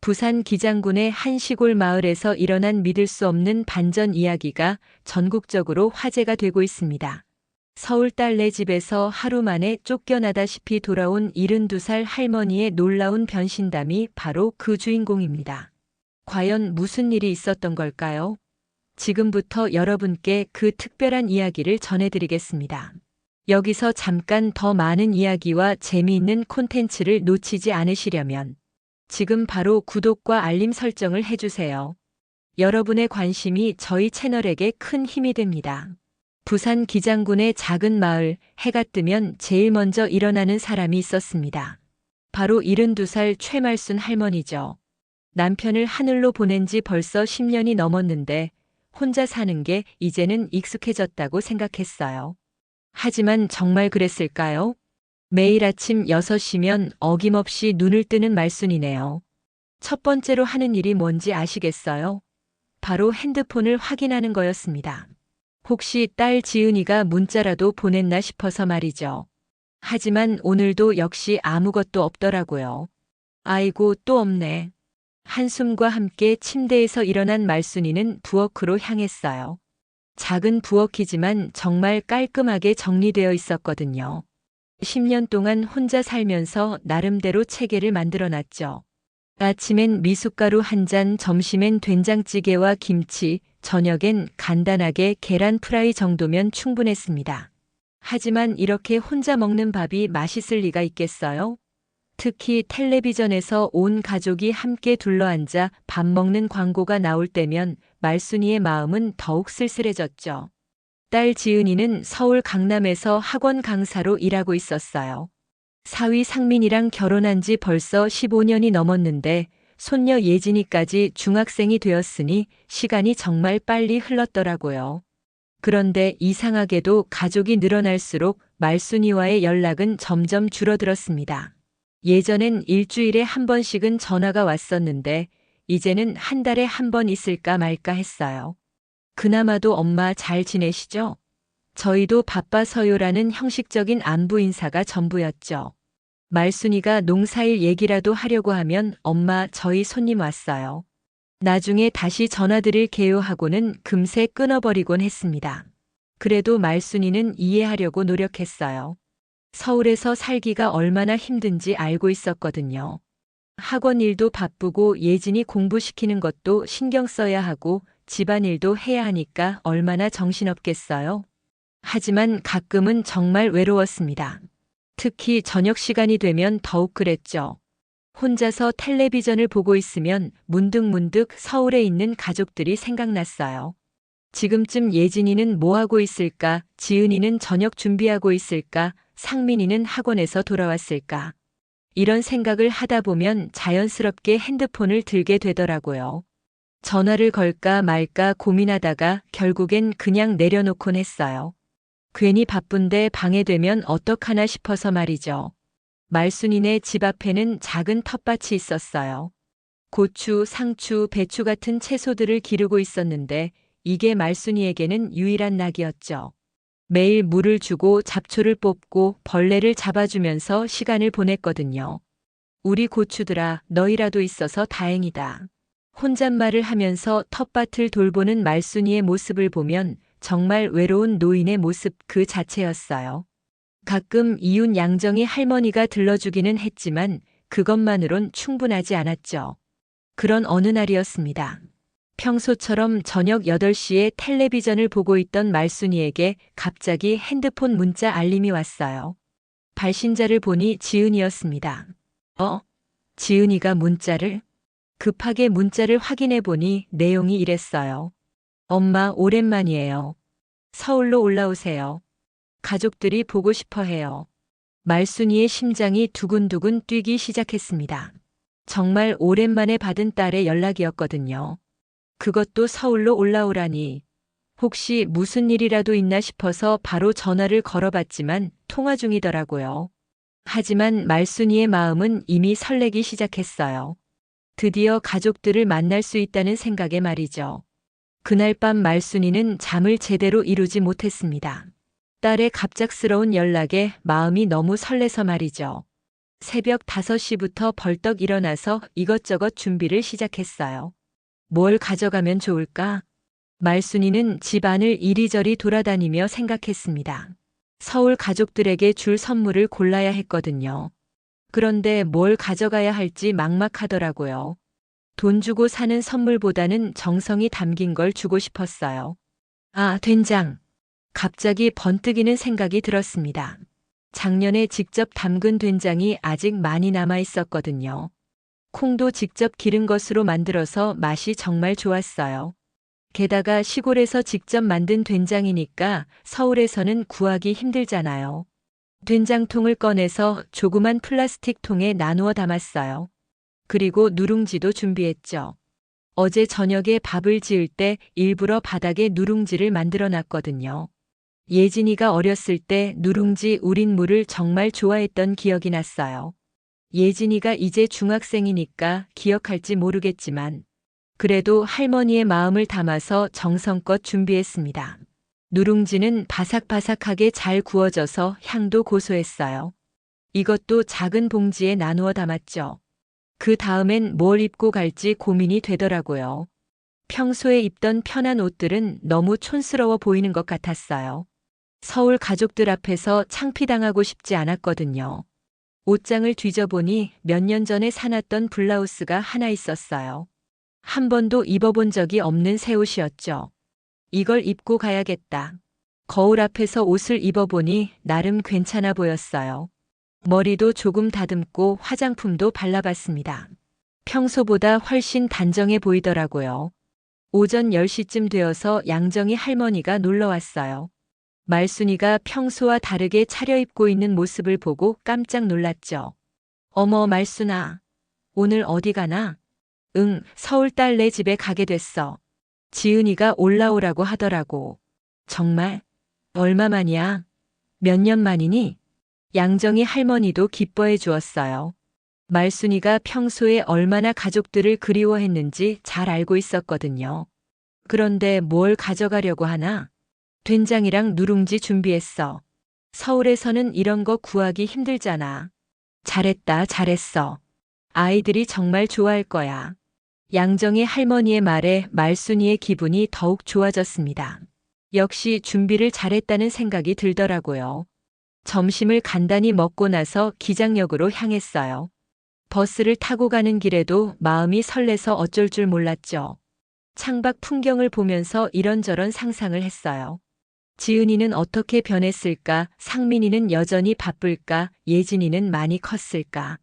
부산 기장군의 한 시골 마을에서 일어난 믿을 수 없는 반전 이야기가 전국적으로 화제가 되고 있습니다. 서울 딸네 집에서 하루 만에 쫓겨나다시피 돌아온 72살 할머니의 놀라운 변신담이 바로 그 주인공입니다. 과연 무슨 일이 있었던 걸까요? 지금부터 여러분께 그 특별한 이야기를 전해드리겠습니다. 여기서 잠깐 더 많은 이야기와 재미있는 콘텐츠를 놓치지 않으시려면 지금 바로 구독과 알림 설정을 해주세요. 여러분의 관심이 저희 채널에게 큰 힘이 됩니다. 부산 기장군의 작은 마을, 해가 뜨면 제일 먼저 일어나는 사람이 있었습니다. 바로 72살 최말순 할머니죠. 남편을 하늘로 보낸 지 벌써 10년이 넘었는데 혼자 사는 게 이제는 익숙해졌다고 생각했어요. 하지만 정말 그랬을까요? 매일 아침 6시면 어김없이 눈을 뜨는 말순이네요. 첫 번째로 하는 일이 뭔지 아시겠어요? 바로 핸드폰을 확인하는 거였습니다. 혹시 딸 지은이가 문자라도 보냈나 싶어서 말이죠. 하지만 오늘도 역시 아무것도 없더라고요. 아이고, 또 없네. 한숨과 함께 침대에서 일어난 말순이는 부엌으로 향했어요. 작은 부엌이지만 정말 깔끔하게 정리되어 있었거든요. 10년 동안 혼자 살면서 나름대로 체계를 만들어놨죠. 아침엔 미숫가루 한 잔, 점심엔 된장찌개와 김치, 저녁엔 간단하게 계란 프라이 정도면 충분했습니다. 하지만 이렇게 혼자 먹는 밥이 맛있을 리가 있겠어요? 특히 텔레비전에서 온 가족이 함께 둘러앉아 밥 먹는 광고가 나올 때면 말순이의 마음은 더욱 쓸쓸해졌죠. 딸 지은이는 서울 강남에서 학원 강사로 일하고 있었어요. 사위 상민이랑 결혼한 지 벌써 15년이 넘었는데 손녀 예진이까지 중학생이 되었으니 시간이 정말 빨리 흘렀더라고요. 그런데 이상하게도 가족이 늘어날수록 말순이와의 연락은 점점 줄어들었습니다. 예전엔 일주일에 한 번씩은 전화가 왔었는데 이제는 한 달에 한 번 있을까 말까 했어요. 그나마도 엄마 잘 지내시죠? 저희도 바빠서요라는 형식적인 안부 인사가 전부였죠. 말순이가 농사일 얘기라도 하려고 하면 엄마 저희 손님 왔어요. 나중에 다시 전화드릴게요 하고는 금세 끊어버리곤 했습니다. 그래도 말순이는 이해하려고 노력했어요. 서울에서 살기가 얼마나 힘든지 알고 있었거든요. 학원 일도 바쁘고 예진이 공부시키는 것도 신경 써야 하고 집안일도 해야 하니까 얼마나 정신없겠어요. 하지만 가끔은 정말 외로웠습니다. 특히 저녁 시간이 되면 더욱 그랬죠. 혼자서 텔레비전을 보고 있으면 문득문득 서울에 있는 가족들이 생각났어요. 지금쯤 예진이는 뭐하고 있을까? 지은이는 저녁 준비하고 있을까? 상민이는 학원에서 돌아왔을까? 이런 생각을 하다 보면 자연스럽게 핸드폰을 들게 되더라고요. 전화를 걸까 말까 고민하다가 결국엔 그냥 내려놓곤 했어요. 괜히 바쁜데 방해되면 어떡하나 싶어서 말이죠. 말순이네 집 앞에는 작은 텃밭이 있었어요. 고추, 상추, 배추 같은 채소들을 기르고 있었는데 이게 말순이에게는 유일한 낙이었죠. 매일 물을 주고 잡초를 뽑고 벌레를 잡아주면서 시간을 보냈거든요. 우리 고추들아, 너희라도 있어서 다행이다. 혼잣말을 하면서 텃밭을 돌보는 말순이의 모습을 보면 정말 외로운 노인의 모습 그 자체였어요. 가끔 이웃 양정이 할머니가 들러주기는 했지만 그것만으론 충분하지 않았죠. 그런 어느 날이었습니다. 평소처럼 저녁 8시에 텔레비전을 보고 있던 말순이에게 갑자기 핸드폰 문자 알림이 왔어요. 발신자를 보니 지은이었습니다. 지은이가 문자를? 급하게 문자를 확인해 보니 내용이 이랬어요. 엄마 오랜만이에요. 서울로 올라오세요. 가족들이 보고 싶어 해요. 말순이의 심장이 두근두근 뛰기 시작했습니다. 정말 오랜만에 받은 딸의 연락이었거든요. 그것도 서울로 올라오라니. 혹시 무슨 일이라도 있나 싶어서 바로 전화를 걸어봤지만 통화 중이더라고요. 하지만 말순이의 마음은 이미 설레기 시작했어요. 드디어 가족들을 만날 수 있다는 생각에 말이죠. 그날 밤 말순이는 잠을 제대로 이루지 못했습니다. 딸의 갑작스러운 연락에 마음이 너무 설레서 말이죠. 새벽 5시부터 벌떡 일어나서 이것저것 준비를 시작했어요. 뭘 가져가면 좋을까? 말순이는 집 안을 이리저리 돌아다니며 생각했습니다. 서울 가족들에게 줄 선물을 골라야 했거든요. 그런데 뭘 가져가야 할지 막막하더라고요. 돈 주고 사는 선물보다는 정성이 담긴 걸 주고 싶었어요. 아, 된장. 갑자기 번뜩이는 생각이 들었습니다. 작년에 직접 담근 된장이 아직 많이 남아 있었거든요. 콩도 직접 기른 것으로 만들어서 맛이 정말 좋았어요. 게다가 시골에서 직접 만든 된장이니까 서울에서는 구하기 힘들잖아요. 된장통을 꺼내서 조그만 플라스틱 통에 나누어 담았어요. 그리고 누룽지도 준비했죠. 어제 저녁에 밥을 지을 때 일부러 바닥에 누룽지를 만들어 놨거든요. 예진이가 어렸을 때 누룽지 우린 물을 정말 좋아했던 기억이 났어요. 예진이가 이제 중학생이니까 기억할지 모르겠지만 그래도 할머니의 마음을 담아서 정성껏 준비했습니다. 누룽지는 바삭바삭하게 잘 구워져서 향도 고소했어요. 이것도 작은 봉지에 나누어 담았죠. 그 다음엔 뭘 입고 갈지 고민이 되더라고요. 평소에 입던 편한 옷들은 너무 촌스러워 보이는 것 같았어요. 서울 가족들 앞에서 창피당하고 싶지 않았거든요. 옷장을 뒤져보니 몇 년 전에 사놨던 블라우스가 하나 있었어요. 한 번도 입어본 적이 없는 새 옷이었죠. 이걸 입고 가야겠다. 거울 앞에서 옷을 입어보니 나름 괜찮아 보였어요. 머리도 조금 다듬고 화장품도 발라봤습니다. 평소보다 훨씬 단정해 보이더라고요. 오전 10시쯤 되어서 양정이 할머니가 놀러 왔어요. 말순이가 평소와 다르게 차려입고 있는 모습을 보고 깜짝 놀랐죠. 어머, 말순아. 오늘 어디 가나? 응, 서울 딸네 집에 가게 됐어. 지은이가 올라오라고 하더라고. 정말? 얼마만이야? 몇 년 만이니? 양정이 할머니도 기뻐해 주었어요. 말순이가 평소에 얼마나 가족들을 그리워했는지 잘 알고 있었거든요. 그런데 뭘 가져가려고 하나? 된장이랑 누룽지 준비했어. 서울에서는 이런 거 구하기 힘들잖아. 잘했다, 잘했어. 아이들이 정말 좋아할 거야. 양정이 할머니의 말에 말순이의 기분이 더욱 좋아졌습니다. 역시 준비를 잘했다는 생각이 들더라고요. 점심을 간단히 먹고 나서 기장역으로 향했어요. 버스를 타고 가는 길에도 마음이 설레서 어쩔 줄 몰랐죠. 창밖 풍경을 보면서 이런저런 상상을 했어요. 지은이는 어떻게 변했을까? 상민이는 여전히 바쁠까? 예진이는 많이 컸을까?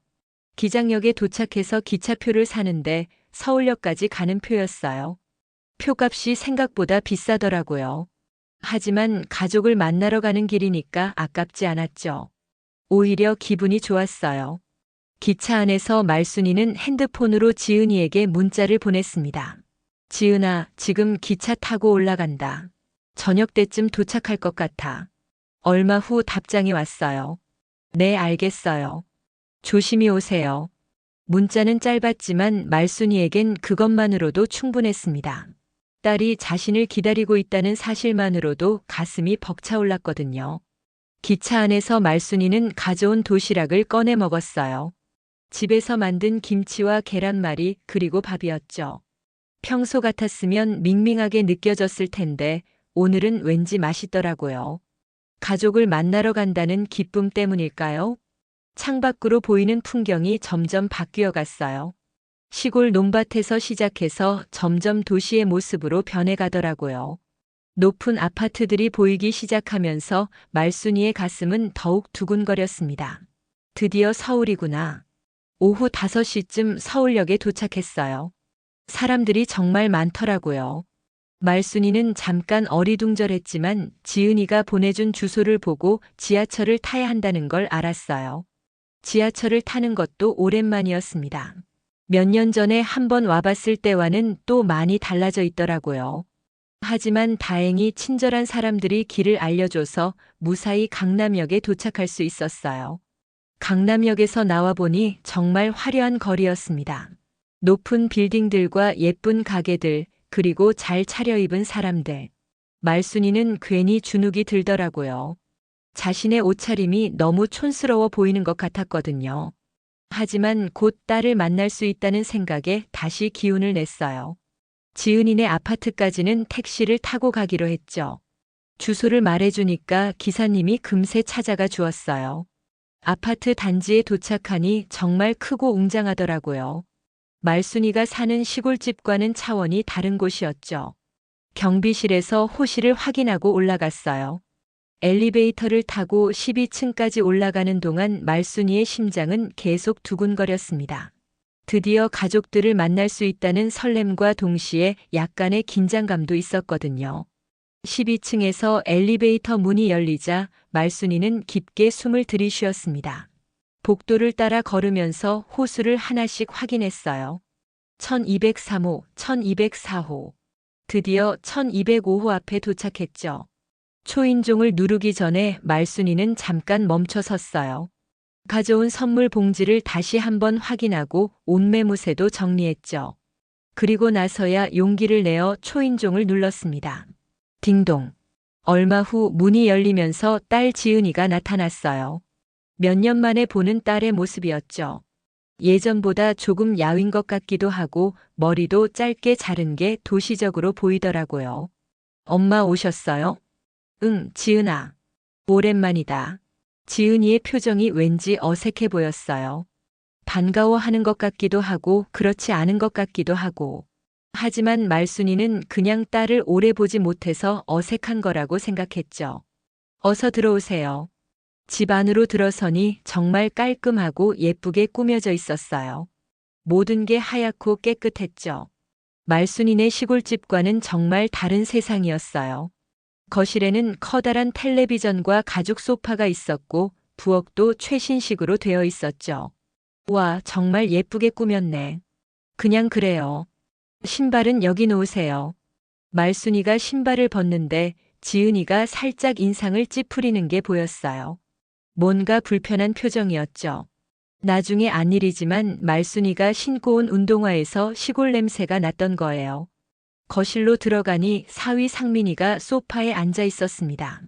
기장역에 도착해서 기차표를 사는데 서울역까지 가는 표였어요. 표값이 생각보다 비싸더라고요. 하지만 가족을 만나러 가는 길이니까 아깝지 않았죠. 오히려 기분이 좋았어요. 기차 안에서 말순이는 핸드폰으로 지은이에게 문자를 보냈습니다. 지은아, 지금 기차 타고 올라간다. 저녁 때쯤 도착할 것 같아. 얼마 후 답장이 왔어요. 네, 알겠어요. 조심히 오세요. 문자는 짧았지만 말순이에겐 그것만으로도 충분했습니다. 딸이 자신을 기다리고 있다는 사실만으로도 가슴이 벅차올랐거든요. 기차 안에서 말순이는 가져온 도시락을 꺼내 먹었어요. 집에서 만든 김치와 계란말이 그리고 밥이었죠. 평소 같았으면 밍밍하게 느껴졌을 텐데 오늘은 왠지 맛있더라고요. 가족을 만나러 간다는 기쁨 때문일까요? 창밖으로 보이는 풍경이 점점 바뀌어 갔어요. 시골 논밭에서 시작해서 점점 도시의 모습으로 변해가더라고요. 높은 아파트들이 보이기 시작하면서 말순이의 가슴은 더욱 두근거렸습니다. 드디어 서울이구나. 오후 5시쯤 서울역에 도착했어요. 사람들이 정말 많더라고요. 말순이는 잠깐 어리둥절했지만 지은이가 보내준 주소를 보고 지하철을 타야 한다는 걸 알았어요. 지하철을 타는 것도 오랜만이었습니다. 몇 년 전에 한번 와봤을 때와는 또 많이 달라져 있더라고요. 하지만 다행히 친절한 사람들이 길을 알려줘서 무사히 강남역에 도착할 수 있었어요. 강남역에서 나와 보니 정말 화려한 거리였습니다. 높은 빌딩들과 예쁜 가게들, 그리고 잘 차려입은 사람들. 말순이는 괜히 주눅이 들더라고요. 자신의 옷차림이 너무 촌스러워 보이는 것 같았거든요. 하지만 곧 딸을 만날 수 있다는 생각에 다시 기운을 냈어요. 지은이네 아파트까지는 택시를 타고 가기로 했죠. 주소를 말해주니까 기사님이 금세 찾아가 주었어요. 아파트 단지에 도착하니 정말 크고 웅장하더라고요. 말순이가 사는 시골집과는 차원이 다른 곳이었죠. 경비실에서 호실을 확인하고 올라갔어요. 엘리베이터를 타고 12층까지 올라가는 동안 말순이의 심장은 계속 두근거렸습니다. 드디어 가족들을 만날 수 있다는 설렘과 동시에 약간의 긴장감도 있었거든요. 12층에서 엘리베이터 문이 열리자 말순이는 깊게 숨을 들이쉬었습니다. 복도를 따라 걸으면서 호수를 하나씩 확인했어요. 1203호, 1204호. 드디어 1205호 앞에 도착했죠. 초인종을 누르기 전에 말순이는 잠깐 멈춰 섰어요. 가져온 선물 봉지를 다시 한번 확인하고 옷매무새도 정리했죠. 그리고 나서야 용기를 내어 초인종을 눌렀습니다. 딩동. 얼마 후 문이 열리면서 딸 지은이가 나타났어요. 몇 년 만에 보는 딸의 모습이었죠. 예전보다 조금 야윈 것 같기도 하고 머리도 짧게 자른 게 도시적으로 보이더라고요. 엄마 오셨어요? 응, 지은아. 오랜만이다. 지은이의 표정이 왠지 어색해 보였어요. 반가워하는 것 같기도 하고 그렇지 않은 것 같기도 하고. 하지만 말순이는 그냥 딸을 오래 보지 못해서 어색한 거라고 생각했죠. 어서 들어오세요. 집 안으로 들어서니 정말 깔끔하고 예쁘게 꾸며져 있었어요. 모든 게 하얗고 깨끗했죠. 말순이네 시골집과는 정말 다른 세상이었어요. 거실에는 커다란 텔레비전과 가죽 소파가 있었고 부엌도 최신식으로 되어 있었죠. 와, 정말 예쁘게 꾸몄네. 그냥 그래요. 신발은 여기 놓으세요. 말순이가 신발을 벗는데 지은이가 살짝 인상을 찌푸리는 게 보였어요. 뭔가 불편한 표정이었죠. 나중에 안 일이지만 말순이가 신고 온 운동화에서 시골 냄새가 났던 거예요. 거실로 들어가니 사위 상민이가 소파에 앉아 있었습니다.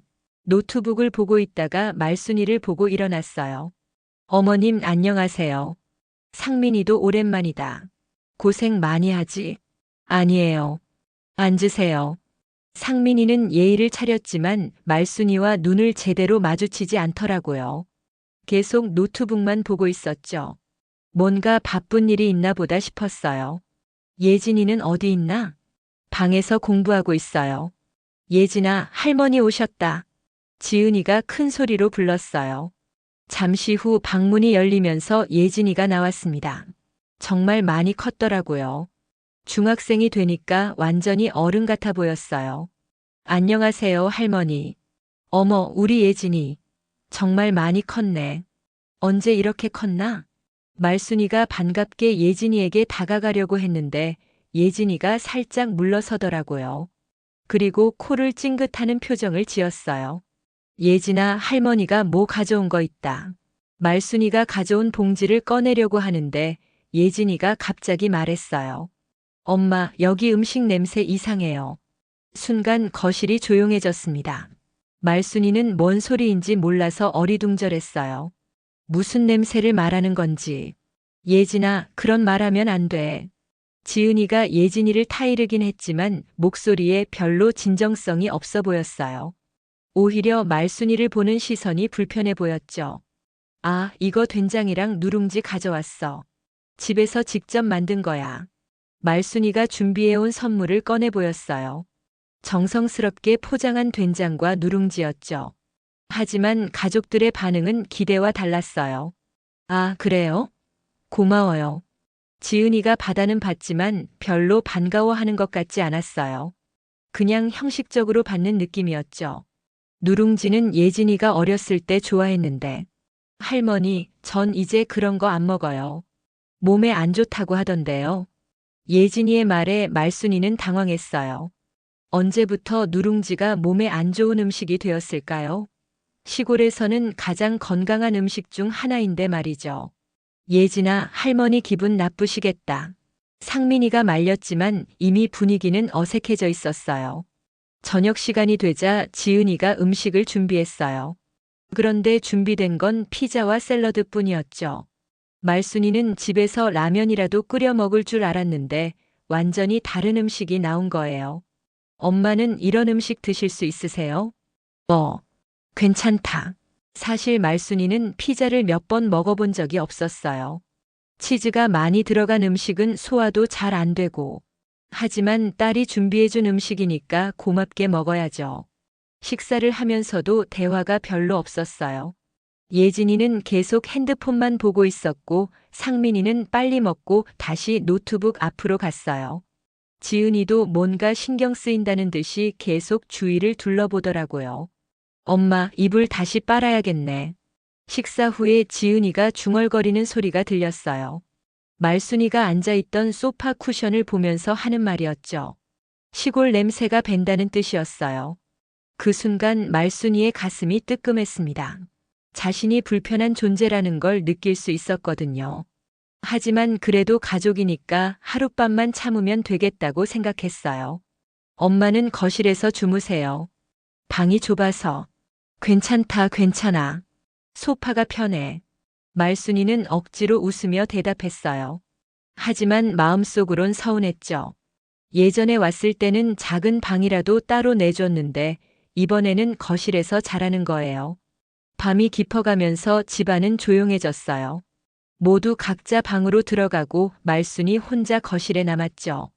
노트북을 보고 있다가 말순이를 보고 일어났어요. 어머님 안녕하세요. 상민이도 오랜만이다. 고생 많이 하지? 아니에요. 앉으세요. 상민이는 예의를 차렸지만 말순이와 눈을 제대로 마주치지 않더라고요. 계속 노트북만 보고 있었죠. 뭔가 바쁜 일이 있나 보다 싶었어요. 예진이는 어디 있나? 방에서 공부하고 있어요. 예진아, 할머니 오셨다. 지은이가 큰 소리로 불렀어요. 잠시 후 방문이 열리면서 예진이가 나왔습니다. 정말 많이 컸더라고요. 중학생이 되니까 완전히 어른 같아 보였어요. 안녕하세요, 할머니. 어머, 우리 예진이. 정말 많이 컸네. 언제 이렇게 컸나? 말순이가 반갑게 예진이에게 다가가려고 했는데 예진이가 살짝 물러서더라고요. 그리고 코를 찡긋하는 표정을 지었어요. 예진아, 할머니가 뭐 가져온 거 있다. 말순이가 가져온 봉지를 꺼내려고 하는데 예진이가 갑자기 말했어요. 엄마, 여기 음식 냄새 이상해요. 순간 거실이 조용해졌습니다. 말순이는 뭔 소리인지 몰라서 어리둥절했어요. 무슨 냄새를 말하는 건지. 예진아, 그런 말하면 안 돼. 지은이가 예진이를 타이르긴 했지만 목소리에 별로 진정성이 없어 보였어요. 오히려 말순이를 보는 시선이 불편해 보였죠. 아, 이거 된장이랑 누룽지 가져왔어. 집에서 직접 만든 거야. 말순이가 준비해온 선물을 꺼내 보였어요. 정성스럽게 포장한 된장과 누룽지였죠. 하지만 가족들의 반응은 기대와 달랐어요. 아, 그래요? 고마워요. 지은이가 받아는 받지만 별로 반가워하는 것 같지 않았어요. 그냥 형식적으로 받는 느낌이었죠. 누룽지는 예진이가 어렸을 때 좋아했는데. 할머니, 전 이제 그런 거 안 먹어요. 몸에 안 좋다고 하던데요. 예진이의 말에 말순이는 당황했어요. 언제부터 누룽지가 몸에 안 좋은 음식이 되었을까요? 시골에서는 가장 건강한 음식 중 하나인데 말이죠. 예진아, 할머니 기분 나쁘시겠다. 상민이가 말렸지만 이미 분위기는 어색해져 있었어요. 저녁 시간이 되자 지은이가 음식을 준비했어요. 그런데 준비된 건 피자와 샐러드뿐이었죠. 말순이는 집에서 라면이라도 끓여 먹을 줄 알았는데 완전히 다른 음식이 나온 거예요. 엄마는 이런 음식 드실 수 있으세요? 괜찮다. 사실 말순이는 피자를 몇 번 먹어본 적이 없었어요. 치즈가 많이 들어간 음식은 소화도 잘 안 되고. 하지만 딸이 준비해준 음식이니까 고맙게 먹어야죠. 식사를 하면서도 대화가 별로 없었어요. 예진이는 계속 핸드폰만 보고 있었고 상민이는 빨리 먹고 다시 노트북 앞으로 갔어요. 지은이도 뭔가 신경 쓰인다는 듯이 계속 주위를 둘러보더라고요. 엄마, 이불 다시 빨아야겠네. 식사 후에 지은이가 중얼거리는 소리가 들렸어요. 말순이가 앉아있던 소파 쿠션을 보면서 하는 말이었죠. 시골 냄새가 밴다는 뜻이었어요. 그 순간 말순이의 가슴이 뜨끔했습니다. 자신이 불편한 존재라는 걸 느낄 수 있었거든요. 하지만 그래도 가족이니까 하룻밤만 참으면 되겠다고 생각했어요. 엄마는 거실에서 주무세요. 방이 좁아서. 괜찮다, 괜찮아. 소파가 편해. 말순이는 억지로 웃으며 대답했어요. 하지만 마음속으론 서운했죠. 예전에 왔을 때는 작은 방이라도 따로 내줬는데 이번에는 거실에서 자라는 거예요. 밤이 깊어가면서 집안은 조용해졌어요. 모두 각자 방으로 들어가고 말순이 혼자 거실에 남았죠.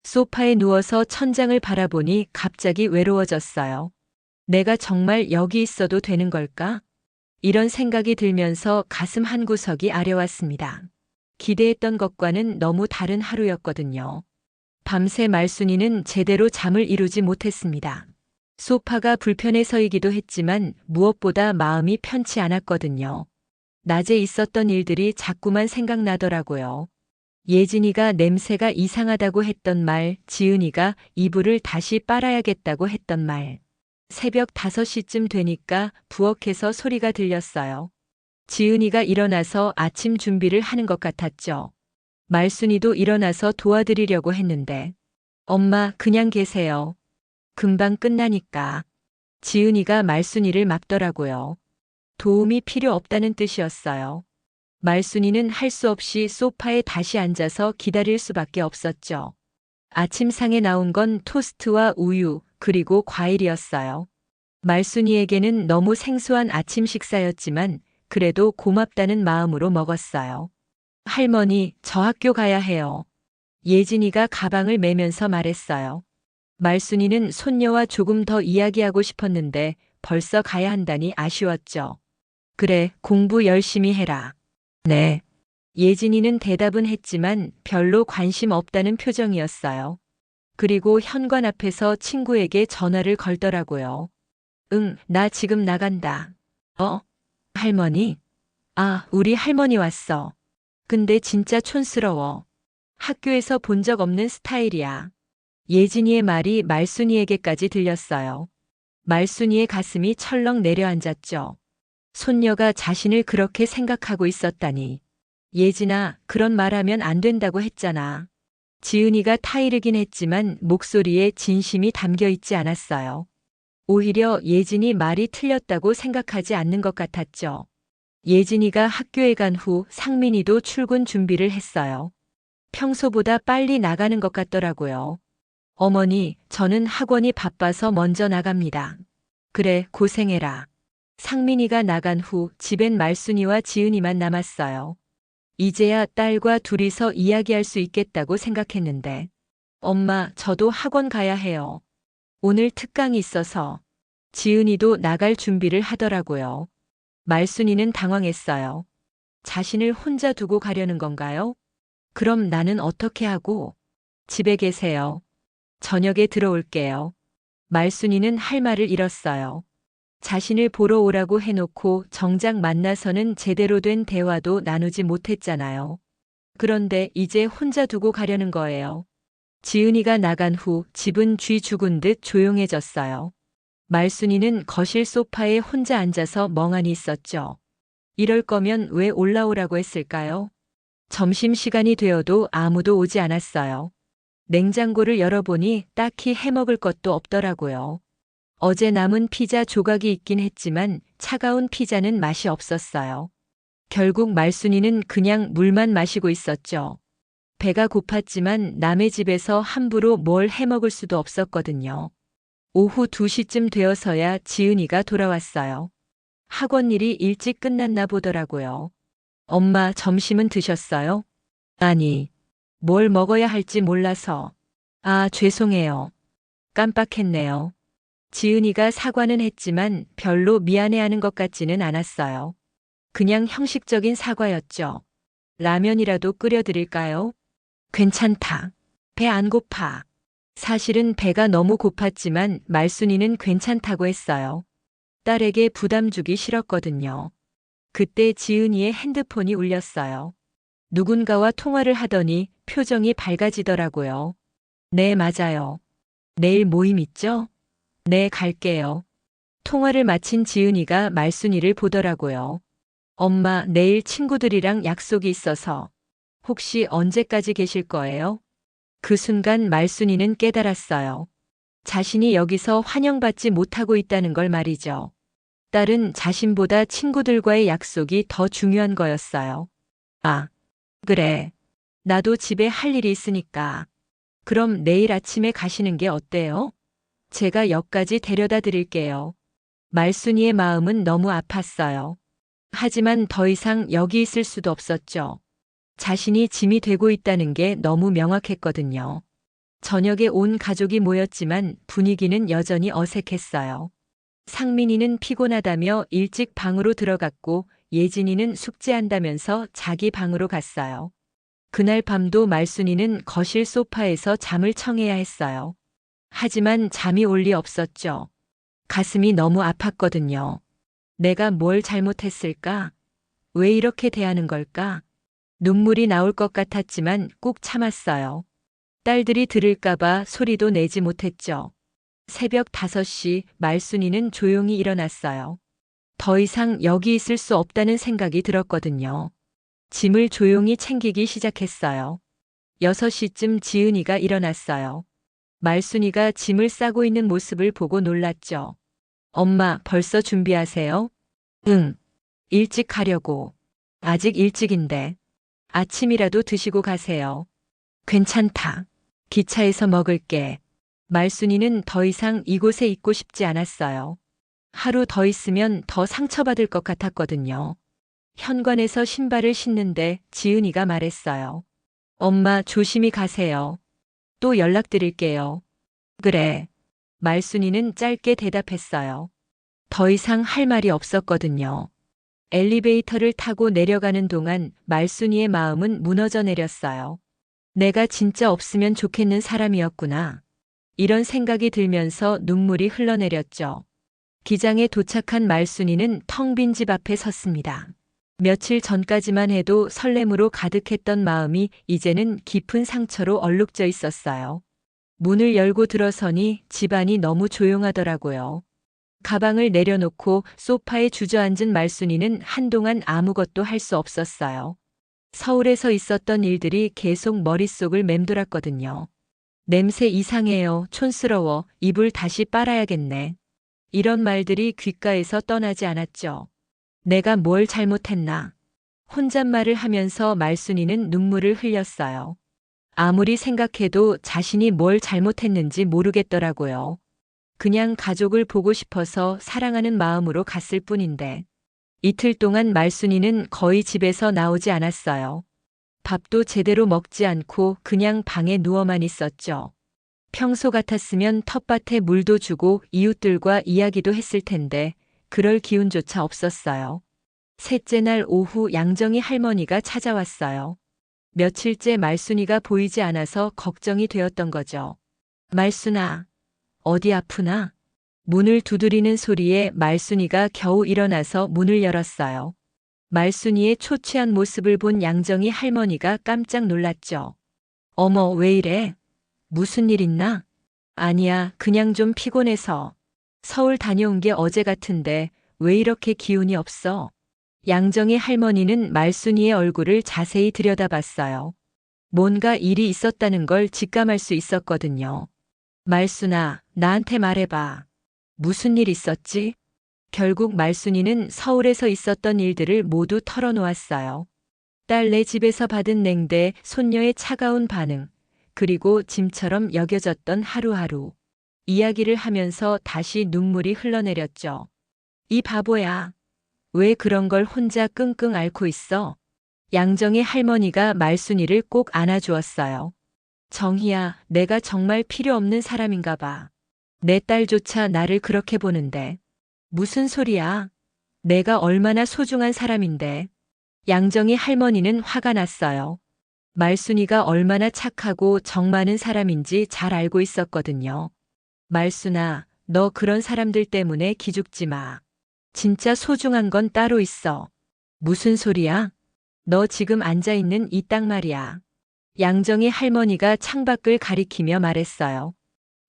소파에 누워서 천장을 바라보니 갑자기 외로워졌어요. 내가 정말 여기 있어도 되는 걸까? 이런 생각이 들면서 가슴 한구석이 아려왔습니다. 기대했던 것과는 너무 다른 하루였거든요. 밤새 말순이는 제대로 잠을 이루지 못했습니다. 소파가 불편해서이기도 했지만 무엇보다 마음이 편치 않았거든요. 낮에 있었던 일들이 자꾸만 생각나더라고요. 예진이가 냄새가 이상하다고 했던 말, 지은이가 이불을 다시 빨아야겠다고 했던 말. 새벽 5시쯤 되니까 부엌에서 소리가 들렸어요. 지은이가 일어나서 아침 준비를 하는 것 같았죠. 말순이도 일어나서 도와드리려고 했는데, 엄마, 그냥 계세요. 금방 끝나니까. 지은이가 말순이를 막더라고요. 도움이 필요 없다는 뜻이었어요. 말순이는 할 수 없이 소파에 다시 앉아서 기다릴 수밖에 없었죠. 아침상에 나온 건 토스트와 우유, 그리고 과일이었어요. 말순이에게는 너무 생소한 아침 식사였지만 그래도 고맙다는 마음으로 먹었어요. 할머니, 저 학교 가야 해요. 예진이가 가방을 매면서 말했어요. 말순이는 손녀와 조금 더 이야기하고 싶었는데 벌써 가야 한다니 아쉬웠죠. 그래, 공부 열심히 해라. 네. 예진이는 대답은 했지만 별로 관심 없다는 표정이었어요. 그리고 현관 앞에서 친구에게 전화를 걸더라고요. 응, 나 지금 나간다. 할머니? 아, 우리 할머니 왔어. 근데 진짜 촌스러워. 학교에서 본 적 없는 스타일이야. 예진이의 말이 말순이에게까지 들렸어요. 말순이의 가슴이 철렁 내려앉았죠. 손녀가 자신을 그렇게 생각하고 있었다니. 예진아, 그런 말하면 안 된다고 했잖아. 지은이가 타이르긴 했지만 목소리에 진심이 담겨 있지 않았어요. 오히려 예진이 말이 틀렸다고 생각하지 않는 것 같았죠. 예진이가 학교에 간 후 상민이도 출근 준비를 했어요. 평소보다 빨리 나가는 것 같더라고요. 어머니, 저는 학원이 바빠서 먼저 나갑니다. 그래, 고생해라. 상민이가 나간 후 집엔 말순이와 지은이만 남았어요. 이제야 딸과 둘이서 이야기할 수 있겠다고 생각했는데. 엄마, 저도 학원 가야 해요. 오늘 특강이 있어서. 지은이도 나갈 준비를 하더라고요. 말순이는 당황했어요. 자신을 혼자 두고 가려는 건가요? 그럼 나는 어떻게 하고? 집에 계세요. 저녁에 들어올게요. 말순이는 할 말을 잃었어요. 자신을 보러 오라고 해놓고 정작 만나서는 제대로 된 대화도 나누지 못했잖아요. 그런데 이제 혼자 두고 가려는 거예요. 지은이가 나간 후 집은 쥐 죽은 듯 조용해졌어요. 말순이는 거실 소파에 혼자 앉아서 멍하니 있었죠. 이럴 거면 왜 올라오라고 했을까요? 점심시간이 되어도 아무도 오지 않았어요. 냉장고를 열어보니 딱히 해먹을 것도 없더라고요. 어제 남은 피자 조각이 있긴 했지만 차가운 피자는 맛이 없었어요. 결국 말순이는 그냥 물만 마시고 있었죠. 배가 고팠지만 남의 집에서 함부로 뭘 해먹을 수도 없었거든요. 오후 2시쯤 되어서야 지은이가 돌아왔어요. 학원 일이 일찍 끝났나 보더라고요. 엄마, 점심은 드셨어요? 아니, 뭘 먹어야 할지 몰라서. 아, 죄송해요. 깜빡했네요. 지은이가 사과는 했지만 별로 미안해하는 것 같지는 않았어요. 그냥 형식적인 사과였죠. 라면이라도 끓여드릴까요? 괜찮다. 배 안 고파. 사실은 배가 너무 고팠지만 말순이는 괜찮다고 했어요. 딸에게 부담 주기 싫었거든요. 그때 지은이의 핸드폰이 울렸어요. 누군가와 통화를 하더니 표정이 밝아지더라고요. 네, 맞아요. 내일 모임 있죠? 네, 갈게요. 통화를 마친 지은이가 말순이를 보더라고요. 엄마, 내일 친구들이랑 약속이 있어서 혹시 언제까지 계실 거예요? 그 순간 말순이는 깨달았어요. 자신이 여기서 환영받지 못하고 있다는 걸 말이죠. 딸은 자신보다 친구들과의 약속이 더 중요한 거였어요. 아, 그래. 나도 집에 할 일이 있으니까. 그럼 내일 아침에 가시는 게 어때요? 제가 역까지 데려다 드릴게요. 말순이의 마음은 너무 아팠어요. 하지만 더 이상 여기 있을 수도 없었죠. 자신이 짐이 되고 있다는 게 너무 명확했거든요. 저녁에 온 가족이 모였지만 분위기는 여전히 어색했어요. 상민이는 피곤하다며 일찍 방으로 들어갔고 예진이는 숙제한다면서 자기 방으로 갔어요. 그날 밤도 말순이는 거실 소파에서 잠을 청해야 했어요. 하지만 잠이 올 리 없었죠. 가슴이 너무 아팠거든요. 내가 뭘 잘못했을까? 왜 이렇게 대하는 걸까? 눈물이 나올 것 같았지만 꾹 참았어요. 딸들이 들을까봐 소리도 내지 못했죠. 새벽 5시 말순이는 조용히 일어났어요. 더 이상 여기 있을 수 없다는 생각이 들었거든요. 짐을 조용히 챙기기 시작했어요. 6시쯤 지은이가 일어났어요. 말순이가 짐을 싸고 있는 모습을 보고 놀랐죠. 엄마, 벌써 준비하세요? 응. 일찍 가려고. 아직 일찍인데. 아침이라도 드시고 가세요. 괜찮다. 기차에서 먹을게. 말순이는 더 이상 이곳에 있고 싶지 않았어요. 하루 더 있으면 더 상처받을 것 같았거든요. 현관에서 신발을 신는데 지은이가 말했어요. 엄마, 조심히 가세요. 또 연락드릴게요. 그래. 말순이는 짧게 대답했어요. 더 이상 할 말이 없었거든요. 엘리베이터를 타고 내려가는 동안 말순이의 마음은 무너져 내렸어요. 내가 진짜 없으면 좋겠는 사람이었구나. 이런 생각이 들면서 눈물이 흘러내렸죠. 기장에 도착한 말순이는 텅 빈 집 앞에 섰습니다. 며칠 전까지만 해도 설렘으로 가득했던 마음이 이제는 깊은 상처로 얼룩져 있었어요. 문을 열고 들어서니 집안이 너무 조용하더라고요. 가방을 내려놓고 소파에 주저앉은 말순이는 한동안 아무것도 할 수 없었어요. 서울에서 있었던 일들이 계속 머릿속을 맴돌았거든요. 냄새 이상해요. 촌스러워. 이불 다시 빨아야겠네. 이런 말들이 귓가에서 떠나지 않았죠. 내가 뭘 잘못했나? 혼잣말을 하면서 말순이는 눈물을 흘렸어요. 아무리 생각해도 자신이 뭘 잘못했는지 모르겠더라고요. 그냥 가족을 보고 싶어서 사랑하는 마음으로 갔을 뿐인데. 이틀 동안 말순이는 거의 집에서 나오지 않았어요. 밥도 제대로 먹지 않고 그냥 방에 누워만 있었죠. 평소 같았으면 텃밭에 물도 주고 이웃들과 이야기도 했을 텐데 그럴 기운조차 없었어요. 셋째 날 오후 양정이 할머니가 찾아왔어요. 며칠째 말순이가 보이지 않아서 걱정이 되었던 거죠. 말순아, 어디 아프나? 문을 두드리는 소리에 말순이가 겨우 일어나서 문을 열었어요. 말순이의 초췌한 모습을 본 양정이 할머니가 깜짝 놀랐죠. 어머, 왜 이래? 무슨 일 있나? 아니야, 그냥 좀 피곤해서. 서울 다녀온 게 어제 같은데 왜 이렇게 기운이 없어? 양정희 할머니는 말순이의 얼굴을 자세히 들여다봤어요. 뭔가 일이 있었다는 걸 직감할 수 있었거든요. 말순아, 나한테 말해봐. 무슨 일 있었지? 결국 말순이는 서울에서 있었던 일들을 모두 털어놓았어요. 딸네 집에서 받은 냉대, 손녀의 차가운 반응, 그리고 짐처럼 여겨졌던 하루하루. 이야기를 하면서 다시 눈물이 흘러내렸죠. 이 바보야. 왜 그런 걸 혼자 끙끙 앓고 있어? 양정의 할머니가 말순이를 꼭 안아주었어요. 정희야, 내가 정말 필요 없는 사람인가 봐. 내 딸조차 나를 그렇게 보는데. 무슨 소리야? 내가 얼마나 소중한 사람인데. 양정희 할머니는 화가 났어요. 말순이가 얼마나 착하고 정 많은 사람인지 잘 알고 있었거든요. 말순아, 너 그런 사람들 때문에 기죽지 마. 진짜 소중한 건 따로 있어. 무슨 소리야? 너 지금 앉아있는 이 땅 말이야. 양정희 할머니가 창밖을 가리키며 말했어요.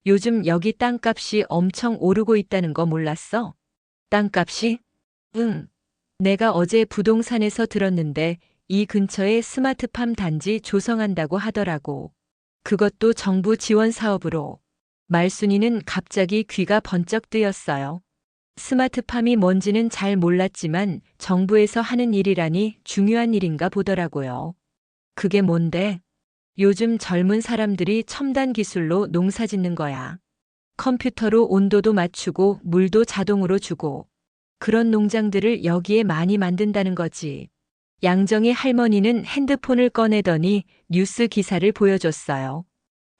요즘 여기 땅값이 엄청 오르고 있다는 거 몰랐어? 땅값이? 응. 내가 어제 부동산에서 들었는데 이 근처에 스마트팜 단지 조성한다고 하더라고. 그것도 정부 지원 사업으로. 말순이는 갑자기 귀가 번쩍 뜨였어요. 스마트팜이 뭔지는 잘 몰랐지만 정부에서 하는 일이라니 중요한 일인가 보더라고요. 그게 뭔데? 요즘 젊은 사람들이 첨단 기술로 농사 짓는 거야. 컴퓨터로 온도도 맞추고 물도 자동으로 주고 그런 농장들을 여기에 많이 만든다는 거지. 양정희 할머니는 핸드폰을 꺼내더니 뉴스 기사를 보여줬어요.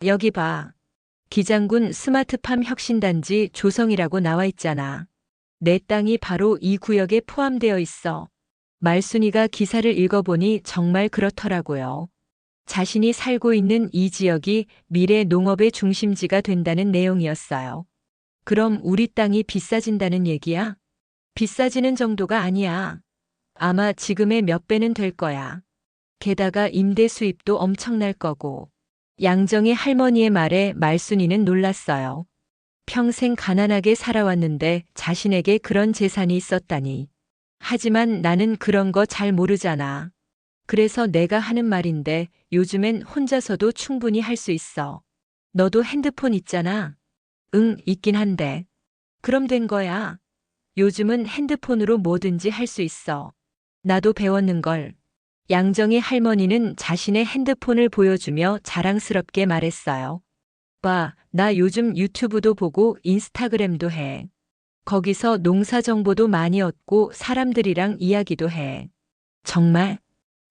여기 봐. 기장군 스마트팜 혁신단지 조성이라고 나와 있잖아. 내 땅이 바로 이 구역에 포함되어 있어. 말순이가 기사를 읽어보니 정말 그렇더라고요. 자신이 살고 있는 이 지역이 미래 농업의 중심지가 된다는 내용이었어요. 그럼 우리 땅이 비싸진다는 얘기야? 비싸지는 정도가 아니야. 아마 지금의 몇 배는 될 거야. 게다가 임대 수입도 엄청날 거고. 양정희 할머니의 말에 말순이는 놀랐어요. 평생 가난하게 살아왔는데 자신에게 그런 재산이 있었다니. 하지만 나는 그런 거 잘 모르잖아. 그래서 내가 하는 말인데 요즘엔 혼자서도 충분히 할 수 있어. 너도 핸드폰 있잖아. 응, 있긴 한데. 그럼 된 거야. 요즘은 핸드폰으로 뭐든지 할 수 있어. 나도 배웠는걸. 양정희 할머니는 자신의 핸드폰을 보여주며 자랑스럽게 말했어요. 봐, 나 요즘 유튜브도 보고 인스타그램도 해. 거기서 농사 정보도 많이 얻고 사람들이랑 이야기도 해. 정말?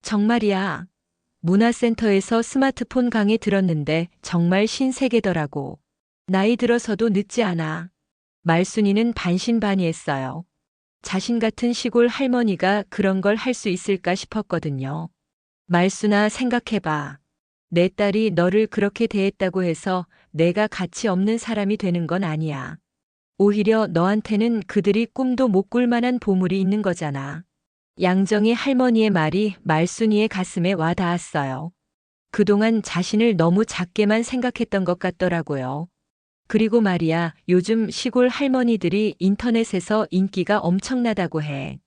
정말이야. 문화센터에서 스마트폰 강의 들었는데 정말 신세계더라고. 나이 들어서도 늦지 않아. 말순이는 반신반의했어요. 자신 같은 시골 할머니가 그런 걸 할 수 있을까 싶었거든요. 말순아, 생각해봐. 내 딸이 너를 그렇게 대했다고 해서 내가 가치 없는 사람이 되는 건 아니야. 오히려 너한테는 그들이 꿈도 못 꿀 만한 보물이 있는 거잖아. 양정희 할머니의 말이 말순이의 가슴에 와 닿았어요. 그동안 자신을 너무 작게만 생각했던 것 같더라고요. 그리고 말이야, 요즘 시골 할머니들이 인터넷에서 인기가 엄청나다고 해.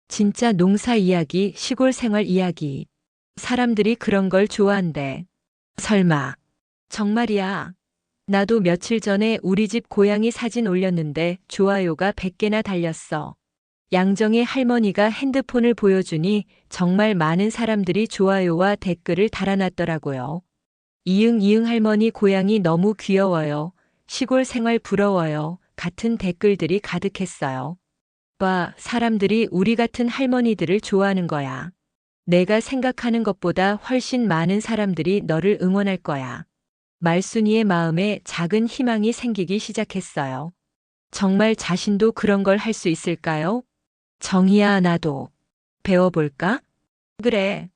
진짜 농사 이야기, 시골 생활 이야기. 사람들이 그런 걸 좋아한대. 설마. 정말이야. 나도 며칠 전에 우리 집 고양이 사진 올렸는데 좋아요가 100개나 달렸어. 양정희 할머니가 핸드폰을 보여주니 정말 많은 사람들이 좋아요와 댓글을 달아놨더라고요. 이응 이응 할머니 고양이 너무 귀여워요. 시골 생활 부러워요. 같은 댓글들이 가득했어요. 봐, 사람들이 우리 같은 할머니들을 좋아하는 거야. 내가 생각하는 것보다 훨씬 많은 사람들이 너를 응원할 거야. 말순이의 마음에 작은 희망이 생기기 시작했어요. 정말 자신도 그런 걸 할 수 있을까요? 정희야, 나도 배워볼까? 그래.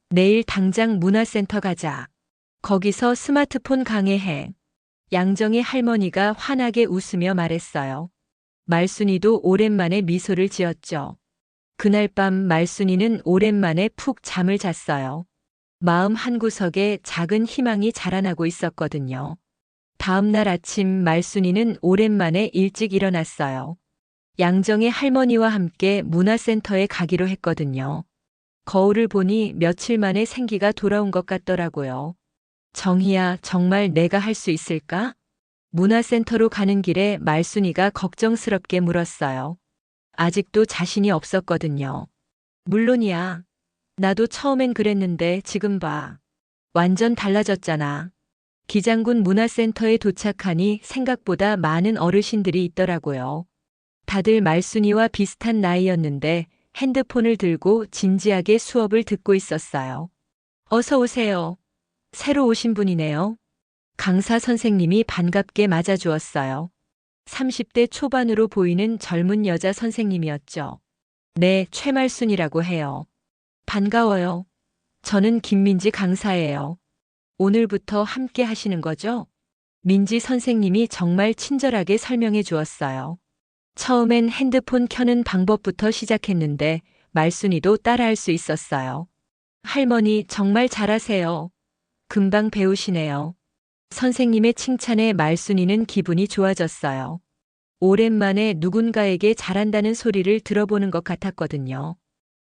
내일 당장 문화센터 가자. 거기서 스마트폰 강의해. 양정희 할머니가 환하게 웃으며 말했어요. 말순이도 오랜만에 미소를 지었죠. 그날 밤 말순이는 오랜만에 푹 잠을 잤어요. 마음 한구석에 작은 희망이 자라나고 있었거든요. 다음 날 아침 말순이는 오랜만에 일찍 일어났어요. 양정희 할머니와 함께 문화센터에 가기로 했거든요. 거울을 보니 며칠 만에 생기가 돌아온 것 같더라고요. 정희야, 정말 내가 할 수 있을까? 문화센터로 가는 길에 말순이가 걱정스럽게 물었어요. 아직도 자신이 없었거든요. 물론이야. 나도 처음엔 그랬는데 지금 봐. 완전 달라졌잖아. 기장군 문화센터에 도착하니 생각보다 많은 어르신들이 있더라고요. 다들 말순이와 비슷한 나이였는데 핸드폰을 들고 진지하게 수업을 듣고 있었어요. 어서 오세요. 새로 오신 분이네요. 강사 선생님이 반갑게 맞아주었어요. 30대 초반으로 보이는 젊은 여자 선생님이었죠. 네, 최말순이라고 해요. 반가워요. 저는 김민지 강사예요. 오늘부터 함께 하시는 거죠? 민지 선생님이 정말 친절하게 설명해 주었어요. 처음엔 핸드폰 켜는 방법부터 시작했는데 말순이도 따라할 수 있었어요. 할머니 정말 잘하세요. 금방 배우시네요. 선생님의 칭찬에 말순이는 기분이 좋아졌어요. 오랜만에 누군가에게 잘한다는 소리를 들어보는 것 같았거든요.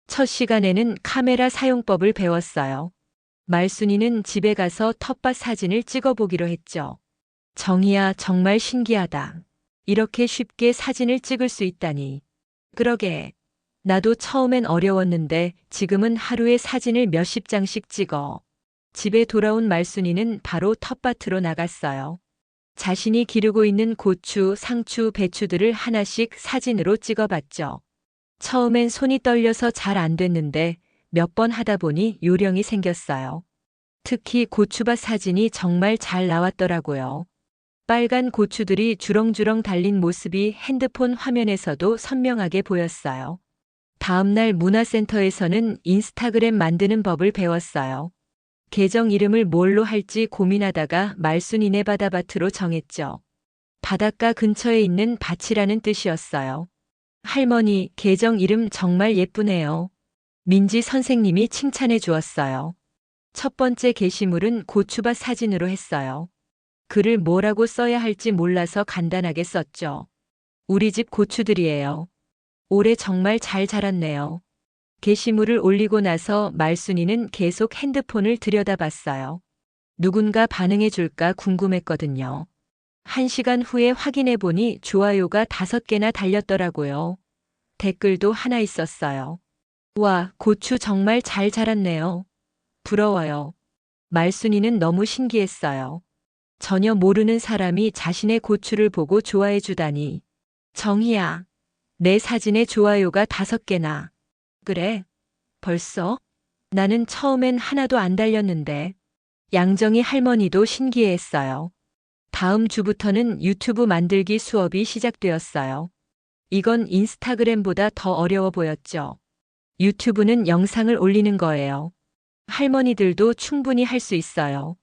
첫 시간에는 카메라 사용법을 배웠어요. 말순이는 집에 가서 텃밭 사진을 찍어보기로 했죠. 정희야, 정말 신기하다. 이렇게 쉽게 사진을 찍을 수 있다니. 그러게. 나도 처음엔 어려웠는데 지금은 하루에 사진을 몇십 장씩 찍어. 집에 돌아온 말순이는 바로 텃밭으로 나갔어요. 자신이 기르고 있는 고추, 상추, 배추들을 하나씩 사진으로 찍어봤죠. 처음엔 손이 떨려서 잘 안 됐는데 몇 번 하다 보니 요령이 생겼어요. 특히 고추밭 사진이 정말 잘 나왔더라고요. 빨간 고추들이 주렁주렁 달린 모습이 핸드폰 화면에서도 선명하게 보였어요. 다음날 문화센터에서는 인스타그램 만드는 법을 배웠어요. 계정 이름을 뭘로 할지 고민하다가 말순이네 바다밭으로 정했죠. 바닷가 근처에 있는 밭이라는 뜻이었어요. 할머니, 계정 이름 정말 예쁘네요. 민지 선생님이 칭찬해 주었어요. 첫 번째 게시물은 고추밭 사진으로 했어요. 글을 뭐라고 써야 할지 몰라서 간단하게 썼죠. 우리 집 고추들이에요. 올해 정말 잘 자랐네요. 게시물을 올리고 나서 말순이는 계속 핸드폰을 들여다봤어요. 누군가 반응해 줄까 궁금했거든요. 1시간 후에 확인해 보니 좋아요가 5개나 달렸더라고요. 댓글도 하나 있었어요. 와, 고추 정말 잘 자랐네요. 부러워요. 말순이는 너무 신기했어요. 전혀 모르는 사람이 자신의 고추를 보고 좋아해 주다니. 정희야, 내 사진에 좋아요가 5개나. 그래? 벌써? 나는 처음엔 하나도 안 달렸는데. 양정희 할머니도 신기해했어요. 다음 주부터는 유튜브 만들기 수업이 시작되었어요. 이건 인스타그램보다 더 어려워 보였죠. 유튜브는 영상을 올리는 거예요. 할머니들도 충분히 할 수 있어요.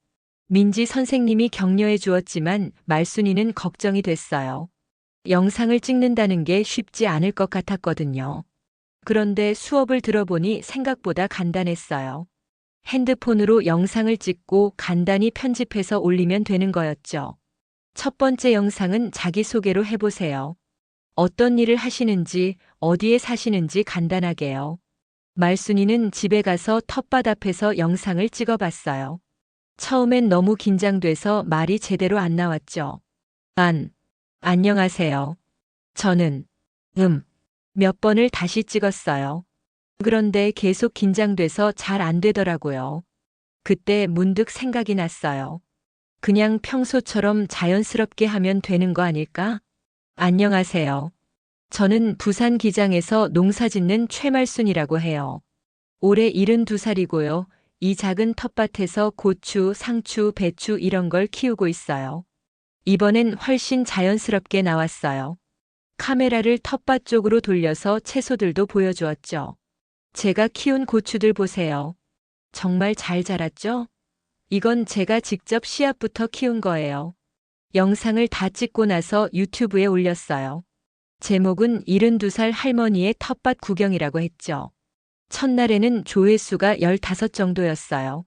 민지 선생님이 격려해 주었지만 말순이는 걱정이 됐어요. 영상을 찍는다는 게 쉽지 않을 것 같았거든요. 그런데 수업을 들어보니 생각보다 간단했어요. 핸드폰으로 영상을 찍고 간단히 편집해서 올리면 되는 거였죠. 첫 번째 영상은 자기소개로 해보세요. 어떤 일을 하시는지, 어디에 사시는지 간단하게요. 말순이는 집에 가서 텃밭 앞에서 영상을 찍어봤어요. 처음엔 너무 긴장돼서 말이 제대로 안 나왔죠. 안녕하세요. 저는, 몇 번을 다시 찍었어요. 그런데 계속 긴장돼서 잘 안 되더라고요. 그때 문득 생각이 났어요. 그냥 평소처럼 자연스럽게 하면 되는 거 아닐까? 안녕하세요. 저는 부산 기장에서 농사 짓는 최말순이라고 해요. 올해 72살이고요. 이 작은 텃밭에서 고추, 상추, 배추 이런 걸 키우고 있어요. 이번엔 훨씬 자연스럽게 나왔어요. 카메라를 텃밭 쪽으로 돌려서 채소들도 보여주었죠. 제가 키운 고추들 보세요. 정말 잘 자랐죠? 이건 제가 직접 씨앗부터 키운 거예요. 영상을 다 찍고 나서 유튜브에 올렸어요. 제목은 72살 할머니의 텃밭 구경이라고 했죠. 첫날에는 조회수가 15 정도였어요.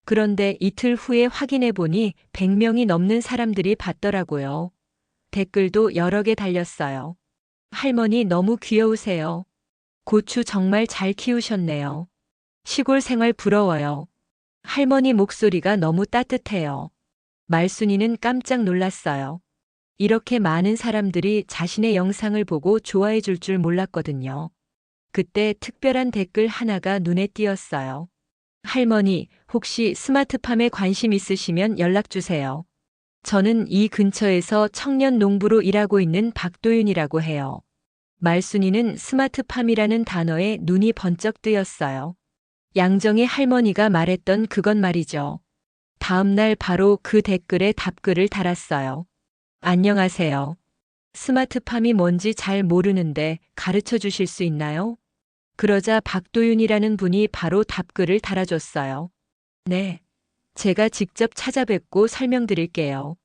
그런데 이틀 후에 확인해 보니 100명이 넘는 사람들이 봤더라고요. 댓글도 여러 개 달렸어요. 할머니 너무 귀여우세요. 고추 정말 잘 키우셨네요. 시골 생활 부러워요. 할머니 목소리가 너무 따뜻해요. 말순이는 깜짝 놀랐어요. 이렇게 많은 사람들이 자신의 영상을 보고 좋아해 줄 줄 몰랐거든요. 그때 특별한 댓글 하나가 눈에 띄었어요. 할머니, 혹시 스마트팜에 관심 있으시면 연락 주세요. 저는 이 근처에서 청년 농부로 일하고 있는 박도윤이라고 해요. 말순이는 스마트팜이라는 단어에 눈이 번쩍 뜨였어요. 양정의 할머니가 말했던 그건 말이죠. 다음 날 바로 그 댓글에 답글을 달았어요. 안녕하세요. 스마트팜이 뭔지 잘 모르는데 가르쳐 주실 수 있나요? 그러자 박도윤이라는 분이 바로 답글을 달아줬어요. 네. 제가 직접 찾아뵙고 설명드릴게요.